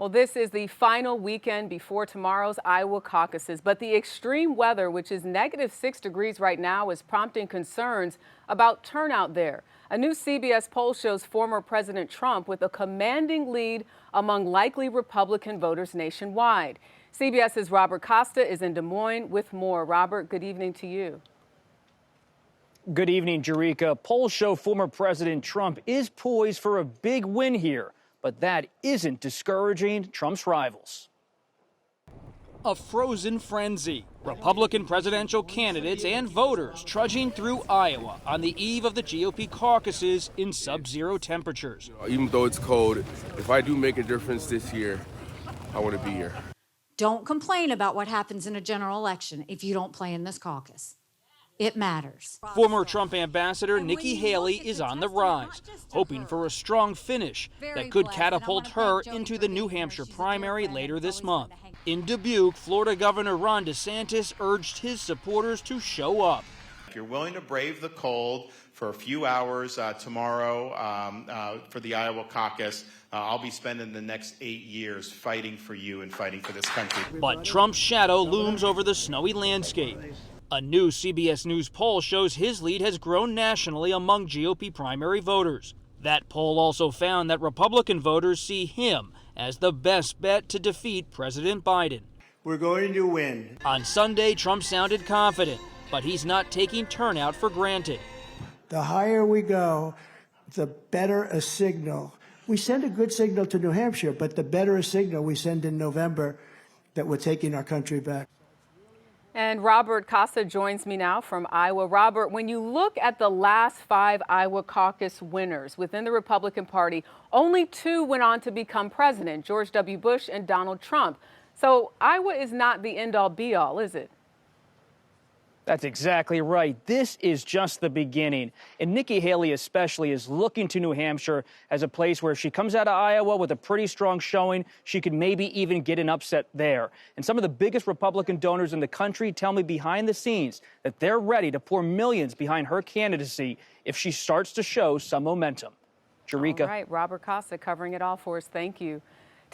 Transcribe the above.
Well, this is the final weekend before tomorrow's Iowa caucuses, but the extreme weather, which is -6 degrees right now, is prompting concerns about turnout there. A new CBS poll shows former President Trump with a commanding lead among likely Republican voters nationwide. CBS's Robert Costa is in Des Moines with more. Robert, good evening to you. Good evening, Jerika. Polls show former President Trump is poised for a big win here, but that isn't discouraging Trump's rivals. A frozen frenzy. Republican presidential candidates and voters trudging through Iowa on the eve of the GOP caucuses in sub-zero temperatures. Even though it's cold, if I do make a difference this year, I want to be here. Don't complain about what happens in a general election if you don't play in this caucus. It matters. Former Trump ambassador Nikki Haley is on the rise, hoping for a strong finish that could catapult her into the New Hampshire primary later this month. In Dubuque, Florida Governor Ron DeSantis urged his supporters to show up. If you're willing to brave the cold for a few hours tomorrow for the Iowa caucus, I'll be spending the next 8 years fighting for you and fighting for this country. But Trump's shadow looms over the snowy landscape. A new CBS News poll shows his lead has grown nationally among GOP primary voters. That poll also found that Republican voters see him as the best bet to defeat President Biden. We're going to win. On Sunday, Trump sounded confident, but he's not taking turnout for granted. The higher we go, the better a signal. We send a good signal to New Hampshire, but the better a signal we send in November that we're taking our country back. And Robert Costa joins me now from Iowa. Robert, when you look at the last 5 Iowa caucus winners within the Republican Party, only 2 went on to become president, George W. Bush and Donald Trump. So Iowa is not the end-all be-all, is it? That's exactly right. This is just the beginning. And Nikki Haley especially is looking to New Hampshire as a place where if she comes out of Iowa with a pretty strong showing, she could maybe even get an upset there. And some of the biggest Republican donors in the country tell me behind the scenes that they're ready to pour millions behind her candidacy if she starts to show some momentum. Jerika. All right, Robert Costa covering it all for us. Thank you.